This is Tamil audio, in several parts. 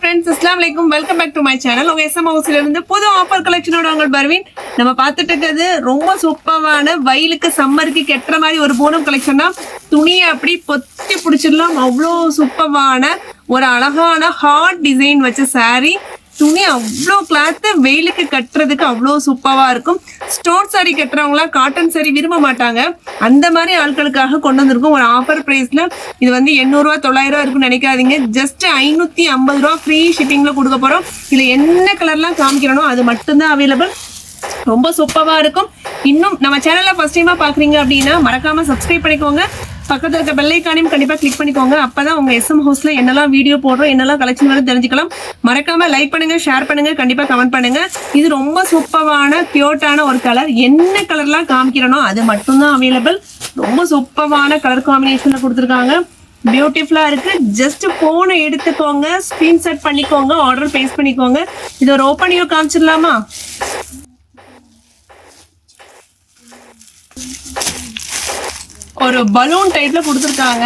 friends, Assalamu alaikum. Welcome back to my channel. உங்க SM ஹவுஸ்ல இருந்து புது ஆஃபர் கலெக்ஷனோட உங்கள் பர்வீன். நம்ம பார்த்துட்டு இருக்கிறது ரொம்ப சூப்பரான வயலுக்கு சம்மருக்கு கெட்டுற மாதிரி ஒரு பூனம் கலெக்ஷன் தான். துணியை அப்படி பொத்தி பிடிச்சிடலாம். அவ்வளோ சூப்பரான ஒரு அழகான ஹார்ட் டிசைன் வச்ச saree. துணி அவ்வளோ கிளாத்து வெயிலுக்கு கட்டுறதுக்கு அவ்வளோ சூப்பராக இருக்கும். ஸ்டோன் சாரி கட்டுறவங்களாம் காட்டன் சாரி விரும்ப மாட்டாங்க. அந்த மாதிரி ஆட்களுக்காக கொண்டு வந்திருக்கும் ஒரு ஆஃபர் ப்ரைஸில். இது வந்து 800 900 இருக்குன்னு நினைக்காதீங்க. ஜஸ்ட் 550 ரூபா ஃப்ரீ ஷிப்பிங்கில் கொடுக்க போகிறோம். இதில் என்ன கலர்லாம் காமிக்கிறனோ அது மட்டும்தான் அவைலபிள். ரொம்ப சூப்பராக இருக்கும். இன்னும் நம்ம சேனலில் ஃபஸ்ட் டைமாக பார்க்குறீங்க அப்படின்னா மறக்காமல் சப்ஸ்கிரைப் பண்ணிக்கோங்க. பக்கத்தில் இருக்க பெல் ஐக்கானையும் கண்டிப்பாக கிளிக் பண்ணிக்கோங்க. அப்போ தான் உங்கள் SM ஹவுஸில் என்னெல்லாம் வீடியோ போடுறோம், என்னெல்லாம் கலெக்ஷன் வரும் தெரிஞ்சுக்கலாம். மறக்காமல் லைக் பண்ணுங்கள், ஷேர் பண்ணுங்கள், கண்டிப்பாக கமெண்ட் பண்ணுங்கள். இது ரொம்ப சூப்பரான கியூட்டான ஒரு கலர். என்ன கலர்லாம் காமிக்கிறனோ அது மட்டும்தான் அவைலபிள். ரொம்ப சூப்பரான கலர் காம்பினேஷனில் கொடுத்துருக்காங்க. பியூட்டிஃபுல்லாக இருக்குது. ஜஸ்ட் ஃபோனை எடுத்துக்கோங்க, ஸ்க்ரீன்ஷாட் பண்ணிக்கோங்க, ஆர்டர் பேஸ் பண்ணிக்கோங்க. இது ஒரு ஓப்பனியோ காமிச்சிடலாமா? ஒரு பலூன் டைப்ல கொடுத்துருக்காங்க.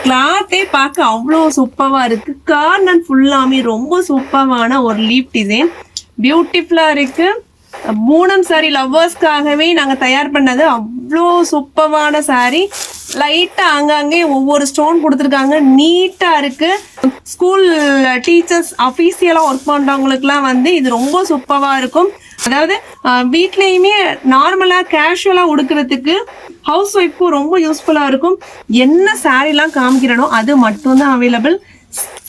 கிளாத்தே பார்க்க அவ்வளோ சூப்பராக இருக்கு. கார்னர் ஃபுல்லாமே ரொம்ப சூப்பரான ஒரு லீப் டிசைன் பியூட்டிஃபுல்லாக இருக்கு. பூனம் சாரி லவ்வர்ஸ்க்காகவே நாங்கள் தயார் பண்ணது. அவ்வளோ சூப்பரான சாரி. லைட்டாக அங்கங்கே ஒவ்வொரு ஸ்டோன் கொடுத்துருக்காங்க. நீட்டாக இருக்கு. ஸ்கூல் டீச்சர்ஸ் அஃபீஷியலாக ஒர்க் பண்ணுறவங்களுக்குலாம் வந்து இது ரொம்ப சூப்பராக இருக்கும். அதாவது வீட்லேயுமே நார்மலாக கேஷுவலாக உடுக்கிறதுக்கு ஹவுஸ் ஒய்ஃப்க்கும் ரொம்ப யூஸ்ஃபுல்லாக இருக்கும். என்ன சாரீலாம் காமிக்கிறனோ அது மட்டும்தான் அவைலபிள்.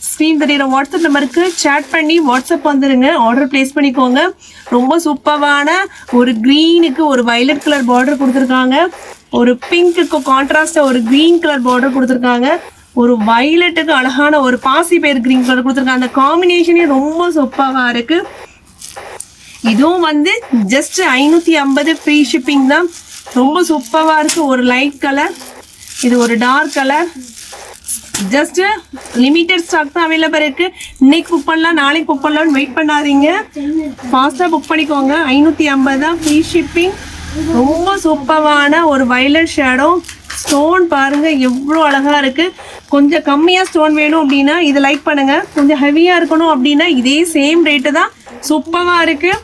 ஸ்க்ரீன் தெரியுற வாட்ஸ்அப் நம்பருக்கு சேட் பண்ணி வாட்ஸ்அப் வந்துடுங்க, ஆர்டர் பிளேஸ் பண்ணிக்கோங்க. ரொம்ப சூப்பரான ஒரு க்ரீனுக்கு ஒரு வயலட் கலர் பார்டர் கொடுத்துருக்காங்க. ஒரு பிங்க்குக்கு கான்ட்ராஸ்டாக ஒரு க்ரீன் கலர் பார்டர் கொடுத்துருக்காங்க. ஒரு வயலட்டுக்கு அழகான ஒரு பாசி பயிர் க்ரீன் கலர் கொடுத்துருக்காங்க. அந்த காம்பினேஷனே ரொம்ப சூப்பராக இருக்குது. இதுவும் வந்து ஜஸ்ட் 550 ஃப்ரீ ஷிப்பிங் தான். ரொம்ப சூப்பராக இருக்குது. ஒரு லைட் கலர், இது ஒரு dark colour. Just limited stock தான் அவைலபிள் இருக்குது. இன்னைக்கு புக் பண்ணலாம், நாளைக்கு புக் பண்ணலாம்னு வெயிட் பண்ணாதீங்க. ஃபாஸ்ட்டாக புக் பண்ணிக்கோங்க. 550 தான் ஃப்ரீ ஷிப்பிங். ரொம்ப சூப்பரான ஒரு வயலட் ஷேடோ. ஸ்டோன் பாருங்கள் எவ்வளோ அழகாக இருக்குது. கொஞ்சம் கம்மியாக ஸ்டோன் வேணும் அப்படின்னா இது லைக் பண்ணுங்கள். கொஞ்சம் ஹெவியாக இருக்கணும் அப்படின்னா இதே சேம் ரேட்டு தான். சூப்பராக இருக்குது.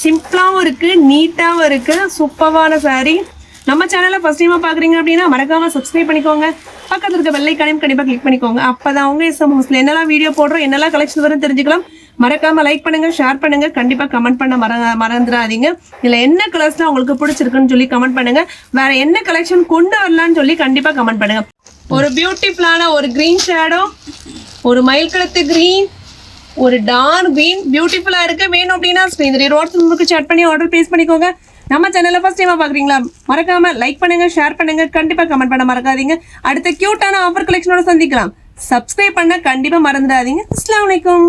சிம்பிளாகவும் இருக்குது, நீட்டாகவும் இருக்குது. சூப்பரான சாரீ. நம்ம சேனலை ஃபஸ்ட் டைமாக பார்க்குறீங்க அப்படின்னா மறக்காமல் சப்ஸ்கிரைப் பண்ணிக்கோங்க. பக்கத்தில் இருக்க பெல் ஐக்கானையும் கண்டிப்பாக கிளிக் பண்ணிக்கோங்க. அப்போ தான் அவங்க SM ஹவுஸில் என்னெல்லாம் வீடியோ போடுறோம், என்னெல்லாம் கலெக்ஷன் வரும் தெரிஞ்சுக்கலாம். மறக்காமல் லைக் பண்ணுங்கள், ஷேர் பண்ணுங்கள், கண்டிப்பாக கமெண்ட் பண்ண மறந்துடாதீங்க. இதில் என்ன கலர்ஸ்லாம் உங்களுக்கு பிடிச்சிருக்குன்னு சொல்லி கமெண்ட் பண்ணுங்கள். வேறு என்ன கலெக்ஷன் கொண்டு வரலான்னு சொல்லி கண்டிப்பாக கமெண்ட் பண்ணுங்கள். ஒரு பியூட்டிஃபுல்லான ஒரு க்ரீன் ஷேடோ, ஒரு மயில் கலத்து க்ரீன், ஒரு டார்க் க்ரீன் பியூட்டிஃபுல்லாக இருக்குது. வேணும் அப்படின்னா ஸ்க்ரீன் வாட்ஸ்அப் சேட் பண்ணி ஆர்டர் ப்ளேஸ் பண்ணிக்கோங்க. நம்ம சேனலில் ஃபஸ்ட் டைமாக பார்க்குறீங்களா மறக்காமல் லைக் பண்ணுங்கள், ஷேர் பண்ணுங்கள், கண்டிப்பாக கமெண்ட் பண்ண மறக்காதீங்க. அடுத்த க்யூட்டான ஆஃபர் கலெக்ஷனோட சந்திக்கலாம். சப்ஸ்கிரைப் பண்ண கண்டிப்பாக மறந்துடாதீங்க. அஸ்ஸலாமு அலைக்கும்.